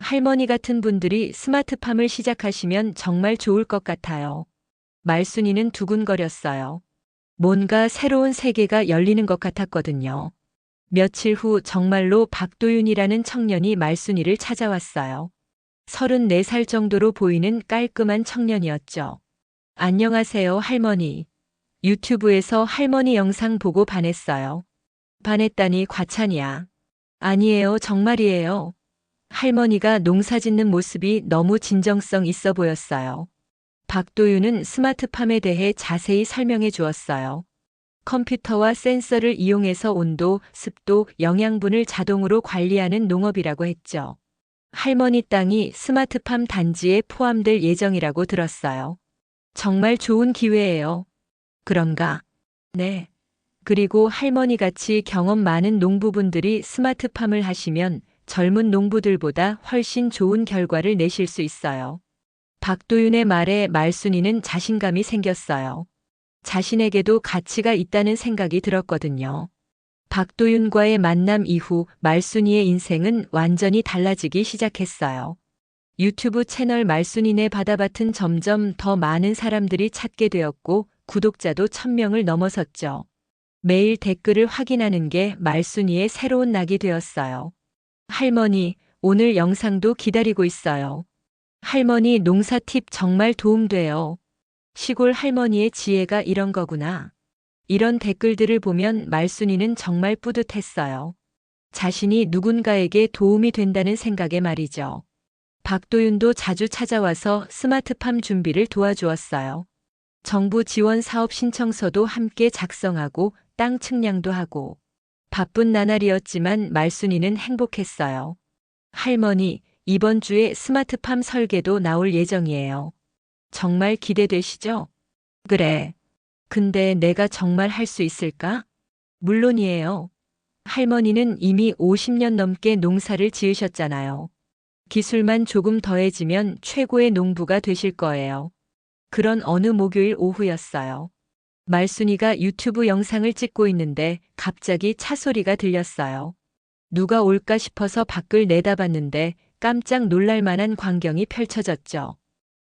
할머니 같은 분들이 스마트팜을 시작하시면 정말 좋을 것 같아요. 말순이는 두근거렸어요. 뭔가 새로운 세계가 열리는 것 같았거든요. 며칠 후 정말로 박도윤이라는 청년이 말순이를 찾아왔어요. 34살 정도로 보이는 깔끔한 청년이었죠. 안녕하세요, 할머니. 유튜브에서 할머니 영상 보고 반했어요. 반했다니 과찬이야. 아니에요, 정말이에요. 할머니가 농사 짓는 모습이 너무 진정성 있어 보였어요. 박도윤은 스마트팜에 대해 자세히 설명해 주었어요. 컴퓨터와 센서를 이용해서 온도, 습도, 영양분을 자동으로 관리하는 농업이라고 했죠. 할머니 땅이 스마트팜 단지에 포함될 예정이라고 들었어요. 정말 좋은 기회예요. 그런가? 네. 그리고 할머니 같이 경험 많은 농부분들이 스마트팜을 하시면 젊은 농부들보다 훨씬 좋은 결과를 내실 수 있어요. 박도윤의 말에 말순이는 자신감이 생겼어요. 자신에게도 가치가 있다는 생각이 들었거든요. 박도윤과의 만남 이후 말순이의 인생은 완전히 달라지기 시작했어요. 유튜브 채널 말순이네 바다밭은 점점 더 많은 사람들이 찾게 되었고 구독자도 1000명을 넘어섰죠. 매일 댓글을 확인하는 게 말순이의 새로운 낙이 되었어요. 할머니, 오늘 영상도 기다리고 있어요. 할머니 농사 팁 정말 도움돼요. 시골 할머니의 지혜가 이런 거구나. 이런 댓글들을 보면 말순이는 정말 뿌듯했어요. 자신이 누군가에게 도움이 된다는 생각에 말이죠. 박도윤도 자주 찾아와서 스마트팜 준비를 도와주었어요. 정부 지원 사업 신청서도 함께 작성하고 땅 측량도 하고. 바쁜 나날이었지만 말순이는 행복했어요. 할머니, 이번 주에 스마트팜 설계도 나올 예정이에요. 정말 기대되시죠? 그래. 근데 내가 정말 할 수 있을까? 물론이에요. 할머니는 이미 50년 넘게 농사를 지으셨잖아요. 기술만 조금 더해지면 최고의 농부가 되실 거예요. 그런 어느 목요일 오후였어요. 말순이가 유튜브 영상을 찍고 있는데 갑자기 차 소리가 들렸어요. 누가 올까 싶어서 밖을 내다봤는데 깜짝 놀랄 만한 광경이 펼쳐졌죠.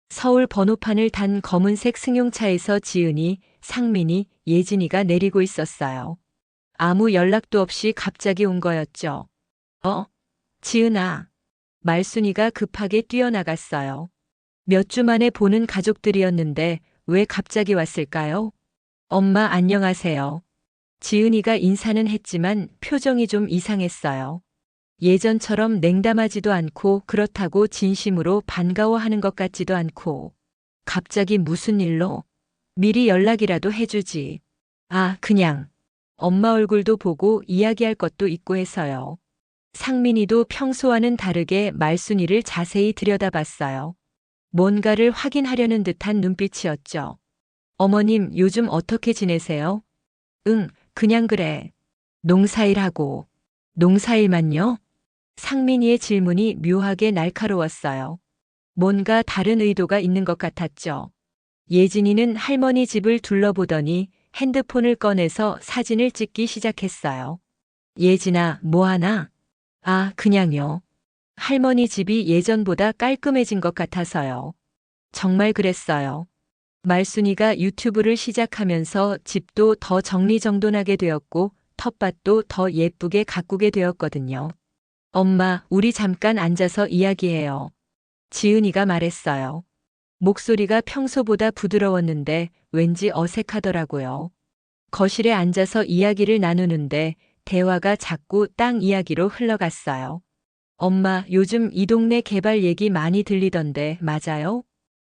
서울 번호판을 단 검은색 승용차에서 지은이, 상민이, 예진이가 내리고 있었어요. 아무 연락도 없이 갑자기 온 거였죠. 지은아. 말순이가 급하게 뛰어나갔어요. 몇 주 만에 보는 가족들이었는데 왜 갑자기 왔을까요? 엄마 안녕하세요. 지은이가 인사는 했지만 표정이 좀 이상했어요. 예전처럼 냉담하지도 않고 그렇다고 진심으로 반가워하는 것 같지도 않고. 갑자기 무슨 일로? 미리 연락이라도 해주지. 그냥. 엄마 얼굴도 보고 이야기할 것도 있고 해서요. 상민이도 평소와는 다르게 말순이를 자세히 들여다봤어요. 뭔가를 확인하려는 듯한 눈빛이었죠. 어머님, 요즘 어떻게 지내세요? 그냥 그래. 농사일하고. 농사일만요? 상민이의 질문이 묘하게 날카로웠어요. 뭔가 다른 의도가 있는 것 같았죠. 예진이는 할머니 집을 둘러보더니 핸드폰을 꺼내서 사진을 찍기 시작했어요. 예진아, 뭐하나? 그냥요. 할머니 집이 예전보다 깔끔해진 것 같아서요. 정말 그랬어요. 말순이가 유튜브를 시작하면서 집도 더 정리정돈하게 되었고 텃밭도 더 예쁘게 가꾸게 되었거든요. 엄마, 우리 잠깐 앉아서 이야기해요. 지은이가 말했어요. 목소리가 평소보다 부드러웠는데 왠지 어색하더라고요. 거실에 앉아서 이야기를 나누는데 대화가 자꾸 땅 이야기로 흘러갔어요. 엄마, 요즘 이 동네 개발 얘기 많이 들리던데 맞아요?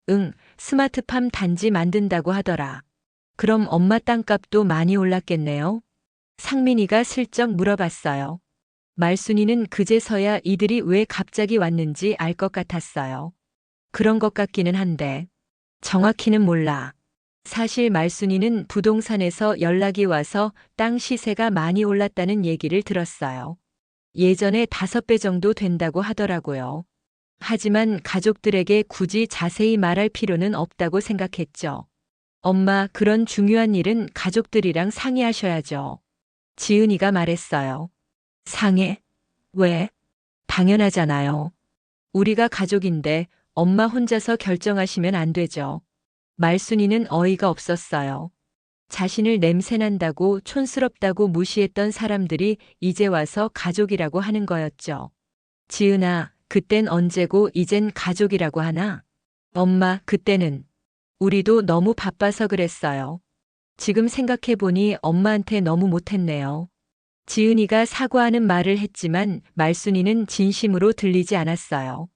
응, 스마트팜 단지 만든다고 하더라. 그럼 엄마 땅값도 많이 올랐겠네요? 상민이가 슬쩍 물어봤어요. 말순이는 그제서야 이들이 왜 갑자기 왔는지 알 것 같았어요. 그런 것 같기는 한데 정확히는 몰라. 사실 말순이는 부동산에서 연락이 와서 땅 시세가 많이 올랐다는 얘기를 들었어요. 예전에 5배 정도 된다고 하더라고요. 하지만 가족들에게 굳이 자세히 말할 필요는 없다고 생각했죠. 엄마, 그런 중요한 일은 가족들이랑 상의하셔야죠. 지은이가 말했어요. 상해? 왜? 당연하잖아요. 우리가 가족인데 엄마 혼자서 결정하시면 안 되죠. 말순이는 어이가 없었어요. 자신을 냄새난다고 촌스럽다고 무시했던 사람들이 이제 와서 가족이라고 하는 거였죠. 지은아, 그땐 언제고 이젠 가족이라고 하나? 엄마, 그때는 우리도 너무 바빠서 그랬어요. 지금 생각해보니 엄마한테 너무 못했네요. 지은이가 사과하는 말을 했지만 말순이는 진심으로 들리지 않았어요.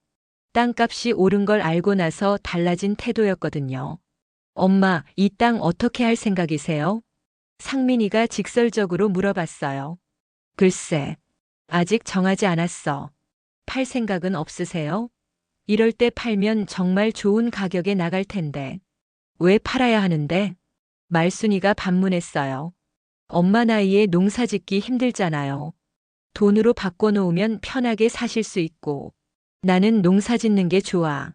땅값이 오른 걸 알고 나서 달라진 태도였거든요. 엄마, 이 땅 어떻게 할 생각이세요? 상민이가 직설적으로 물어봤어요. 글쎄, 아직 정하지 않았어. 팔 생각은 없으세요? 이럴 때 팔면 정말 좋은 가격에 나갈 텐데. 왜 팔아야 하는데? 말순이가 반문했어요. 엄마 나이에 농사 짓기 힘들잖아요. 돈으로 바꿔놓으면 편하게 사실 수 있고. 나는 농사 짓는 게 좋아.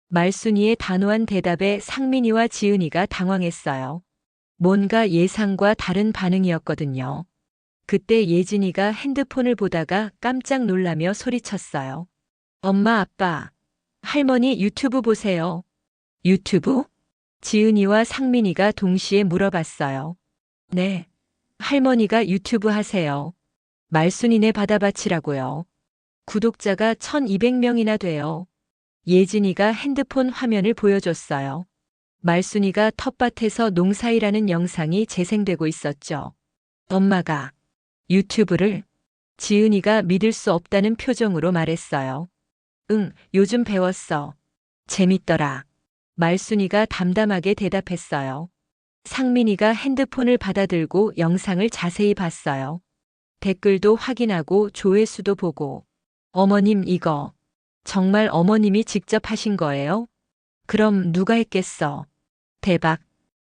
말순이의 단호한 대답에 상민이와 지은이가 당황했어요. 뭔가 예상과 다른 반응이었거든요. 그때 예진이가 핸드폰을 보다가 깜짝 놀라며 소리쳤어요. 엄마, 아빠, 할머니 유튜브 보세요. 유튜브? 지은이와 상민이가 동시에 물어봤어요. 네. 할머니가 유튜브 하세요. 말순이네 바다밭이라고요. 구독자가 1200명이나 돼요. 예진이가 핸드폰 화면을 보여줬어요. 말순이가 텃밭에서 농사일하는 영상이 재생되고 있었죠. 엄마가 유튜브를? 지은이가 믿을 수 없다는 표정으로 말했어요. 응, 요즘 배웠어. 재밌더라. 말순이가 담담하게 대답했어요. 상민이가 핸드폰을 받아들고 영상을 자세히 봤어요. 댓글도 확인하고 조회수도 보고. 어머님, 이거 정말 어머님이 직접 하신 거예요? 그럼 누가 했겠어? 대박.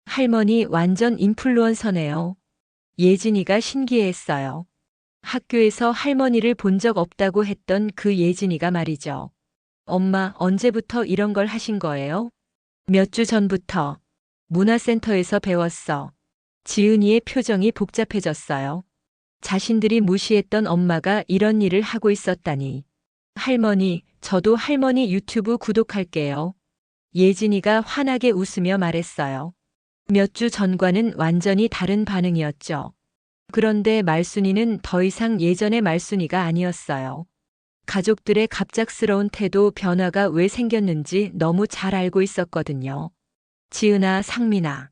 할머니 완전 인플루언서네요. 예진이가 신기해했어요. 학교에서 할머니를 본 적 없다고 했던 그 예진이가 말이죠. 엄마, 언제부터 이런 걸 하신 거예요? 몇 주 전부터. 문화센터에서 배웠어. 지은이의 표정이 복잡해졌어요. 자신들이 무시했던 엄마가 이런 일을 하고 있었다니. 할머니, 저도 할머니 유튜브 구독할게요. 예진이가 환하게 웃으며 말했어요. 몇 주 전과는 완전히 다른 반응이었죠. 그런데 말순이는 더 이상 예전의 말순이가 아니었어요. 가족들의 갑작스러운 태도 변화가 왜 생겼는지 너무 잘 알고 있었거든요. 지은아, 상민아.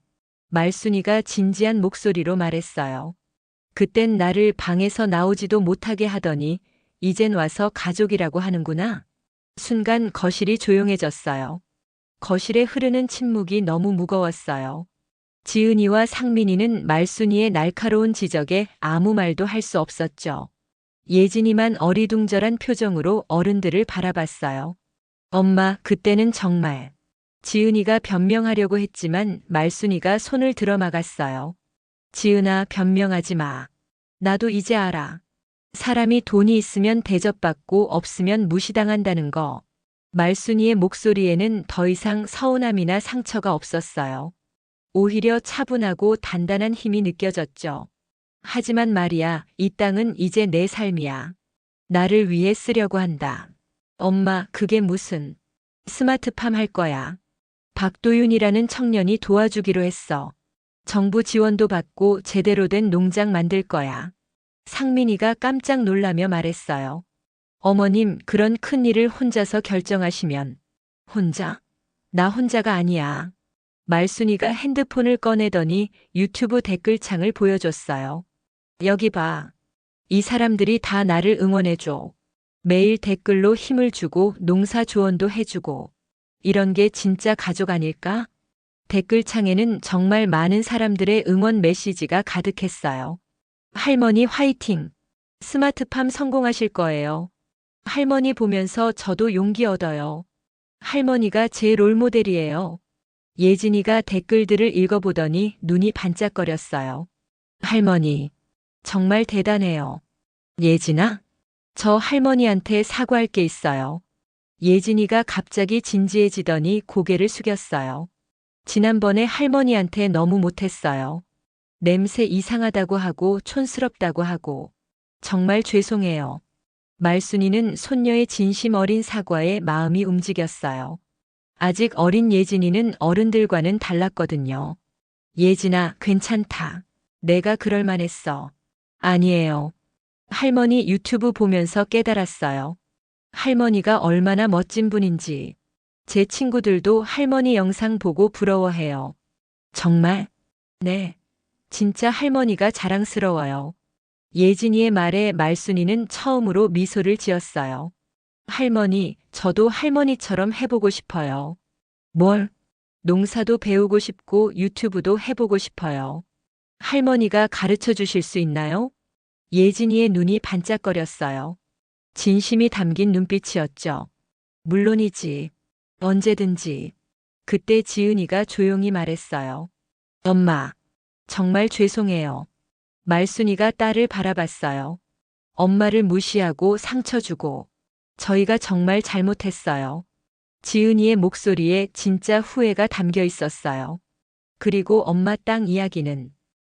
말순이가 진지한 목소리로 말했어요. 그땐 나를 방에서 나오지도 못하게 하더니 이젠 와서 가족이라고 하는구나. 순간 거실이 조용해졌어요. 거실에 흐르는 침묵이 너무 무거웠어요. 지은이와 상민이는 말순이의 날카로운 지적에 아무 말도 할 수 없었죠. 예진이만 어리둥절한 표정으로 어른들을 바라봤어요. 엄마, 그때는 정말. 지은이가 변명하려고 했지만 말순이가 손을 들어 막았어요. 지은아, 변명하지 마. 나도 이제 알아. 사람이 돈이 있으면 대접받고 없으면 무시당한다는 거. 말순이의 목소리에는 더 이상 서운함이나 상처가 없었어요. 오히려 차분하고 단단한 힘이 느껴졌죠. 하지만 말이야, 이 땅은 이제 내 삶이야. 나를 위해 쓰려고 한다. 엄마, 그게 무슨. 스마트팜 할 거야. 박도윤이라는 청년이 도와주기로 했어. 정부 지원도 받고 제대로 된 농장 만들 거야. 상민이가 깜짝 놀라며 말했어요. 어머님, 그런 큰 일을 혼자서 결정하시면. 혼자? 나 혼자가 아니야. 말순이가 핸드폰을 꺼내더니 유튜브 댓글창을 보여줬어요. 여기 봐. 이 사람들이 다 나를 응원해줘. 매일 댓글로 힘을 주고 농사 조언도 해주고. 이런 게 진짜 가족 아닐까? 댓글창에는 정말 많은 사람들의 응원 메시지가 가득했어요. 할머니 화이팅! 스마트팜 성공하실 거예요. 할머니 보면서 저도 용기 얻어요. 할머니가 제 롤모델이에요. 예진이가 댓글들을 읽어보더니 눈이 반짝거렸어요. 할머니, 정말 대단해요. 예진아? 저 할머니한테 사과할 게 있어요. 예진이가 갑자기 진지해지더니 고개를 숙였어요. 지난번에 할머니한테 너무 못했어요. 냄새 이상하다고 하고 촌스럽다고 하고. 정말 죄송해요. 말순이는 손녀의 진심 어린 사과에 마음이 움직였어요. 아직 어린 예진이는 어른들과는 달랐거든요. 예진아, 괜찮다. 내가 그럴 만했어. 아니에요. 할머니 유튜브 보면서 깨달았어요. 할머니가 얼마나 멋진 분인지. 제 친구들도 할머니 영상 보고 부러워해요. 정말? 네. 진짜 할머니가 자랑스러워요. 예진이의 말에 말순이는 처음으로 미소를 지었어요. 할머니, 저도 할머니처럼 해보고 싶어요. 뭘? 농사도 배우고 싶고 유튜브도 해보고 싶어요. 할머니가 가르쳐 주실 수 있나요? 예진이의 눈이 반짝거렸어요. 진심이 담긴 눈빛이었죠. 물론이지. 언제든지. 그때 지은이가 조용히 말했어요. 엄마, 정말 죄송해요. 말순이가 딸을 바라봤어요. 엄마를 무시하고 상처 주고. 저희가 정말 잘못했어요. 지은이의 목소리에 진짜 후회가 담겨 있었어요. 그리고 엄마 땅 이야기는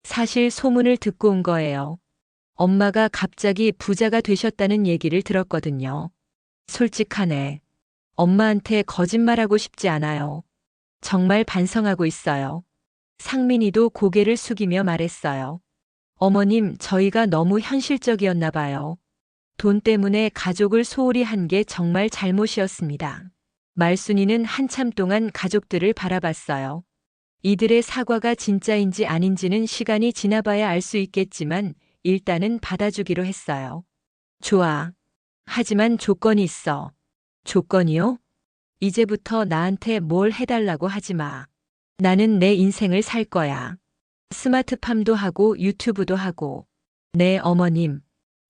사실 소문을 듣고 온 거예요. 엄마가 갑자기 부자가 되셨다는 얘기를 들었거든요. 솔직하네. 엄마한테 거짓말하고 싶지 않아요. 정말 반성하고 있어요. 상민이도 고개를 숙이며 말했어요. 어머님, 저희가 너무 현실적이었나 봐요. 돈 때문에 가족을 소홀히 한 게 정말 잘못이었습니다. 말순이는 한참 동안 가족들을 바라봤어요. 이들의 사과가 진짜인지 아닌지는 시간이 지나봐야 알 수 있겠지만 일단은 받아주기로 했어요. 좋아. 하지만 조건이 있어. 조건이요? 이제부터 나한테 뭘 해달라고 하지 마. 나는 내 인생을 살 거야. 스마트팜도 하고 유튜브도 하고. 네, 어머님.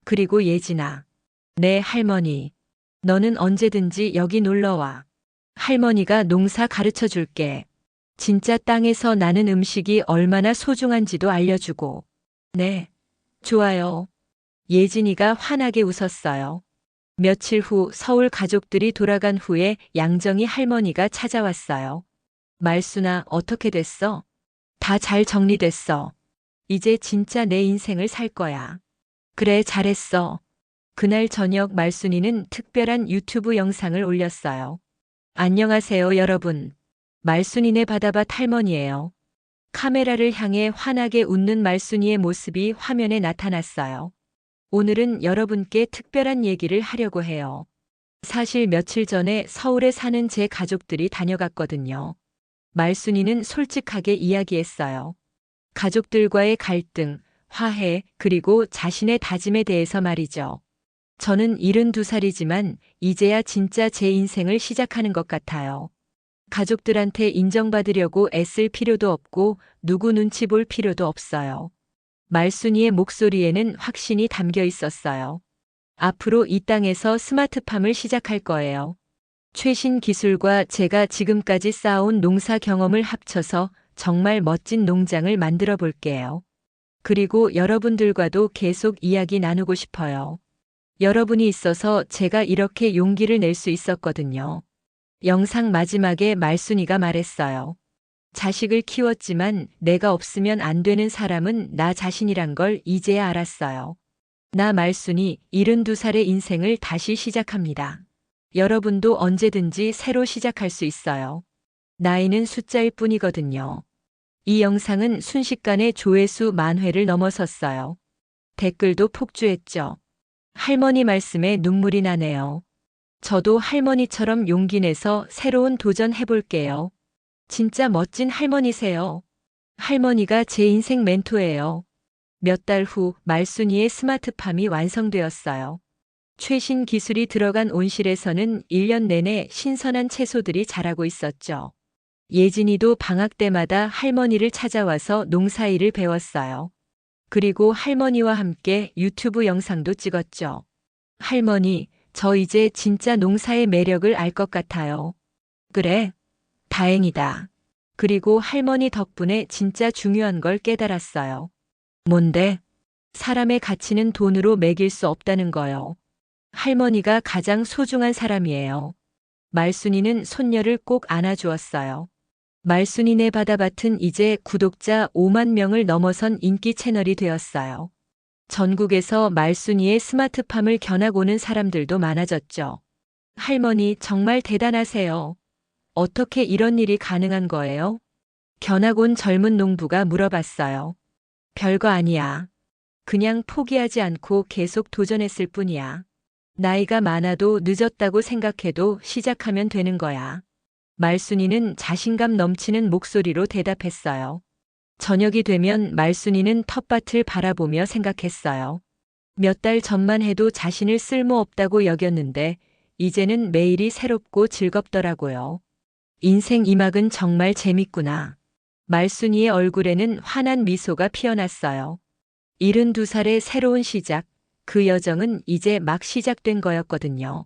그리고 예진아. 네, 할머니. 너는 언제든지 여기 놀러와. 할머니가 농사 가르쳐 줄게. 진짜 땅에서 나는 음식이 얼마나 소중한지도 알려주고. 네. 좋아요. 예진이가 환하게 웃었어요. 며칠 후 서울 가족들이 돌아간 후에 양정희 할머니가 찾아왔어요. 말순아, 어떻게 됐어? 다 잘 정리됐어. 이제 진짜 내 인생을 살 거야. 그래, 잘했어. 그날 저녁 말순이는 특별한 유튜브 영상을 올렸어요. 안녕하세요, 여러분. 말순이네 바다밭 할머니예요. 카메라를 향해 환하게 웃는 말순이의 모습이 화면에 나타났어요. 오늘은 여러분께 특별한 얘기를 하려고 해요. 사실 며칠 전에 서울에 사는 제 가족들이 다녀갔거든요. 말순이는 솔직하게 이야기했어요. 가족들과의 갈등, 화해, 그리고 자신의 다짐에 대해서 말이죠. 저는 72살이지만 이제야 진짜 제 인생을 시작하는 것 같아요. 가족들한테 인정받으려고 애쓸 필요도 없고 누구 눈치 볼 필요도 없어요. 말순이의 목소리에는 확신이 담겨 있었어요. 앞으로 이 땅에서 스마트팜을 시작할 거예요. 최신 기술과 제가 지금까지 쌓아온 농사 경험을 합쳐서 정말 멋진 농장을 만들어 볼게요. 그리고 여러분들과도 계속 이야기 나누고 싶어요. 여러분이 있어서 제가 이렇게 용기를 낼 수 있었거든요. 영상 마지막에 말순이가 말했어요. 자식을 키웠지만 내가 없으면 안 되는 사람은 나 자신이란 걸 이제야 알았어요. 나 말순이 72살의 인생을 다시 시작합니다. 여러분도 언제든지 새로 시작할 수 있어요. 나이는 숫자일 뿐이거든요. 이 영상은 순식간에 조회수 10,000회를 넘어섰어요. 댓글도 폭주했죠. 할머니 말씀에 눈물이 나네요. 저도 할머니처럼 용기 내서 새로운 도전 해볼게요. 진짜 멋진 할머니세요. 할머니가 제 인생 멘토예요. 몇 달 후 말순이의 스마트팜이 완성되었어요. 최신 기술이 들어간 온실에서는 1년 내내 신선한 채소들이 자라고 있었죠. 예진이도 방학 때마다 할머니를 찾아와서 농사일을 배웠어요. 그리고 할머니와 함께 유튜브 영상도 찍었죠. 할머니, 저 이제 진짜 농사의 매력을 알 것 같아요. 그래? 다행이다. 그리고 할머니 덕분에 진짜 중요한 걸 깨달았어요. 뭔데? 사람의 가치는 돈으로 매길 수 없다는 거요. 할머니가 가장 소중한 사람이에요. 말순이는 손녀를 꼭 안아주었어요. 말순이네 바다밭은 이제 구독자 5만 명을 넘어선 인기 채널이 되었어요. 전국에서 말순이의 스마트팜을 견학 오는 사람들도 많아졌죠. 할머니 정말 대단하세요. 어떻게 이런 일이 가능한 거예요? 견학 온 젊은 농부가 물어봤어요. 별거 아니야. 그냥 포기하지 않고 계속 도전했을 뿐이야. 나이가 많아도 늦었다고 생각해도 시작하면 되는 거야. 말순이는 자신감 넘치는 목소리로 대답했어요. 저녁이 되면 말순이는 텃밭을 바라보며 생각했어요. 몇 달 전만 해도 자신을 쓸모없다고 여겼는데 이제는 매일이 새롭고 즐겁더라고요. 인생 이 막은 정말 재밌구나. 말순이의 얼굴에는 환한 미소가 피어났어요. 72살의 새로운 시작, 그 여정은 이제 막 시작된 거였거든요.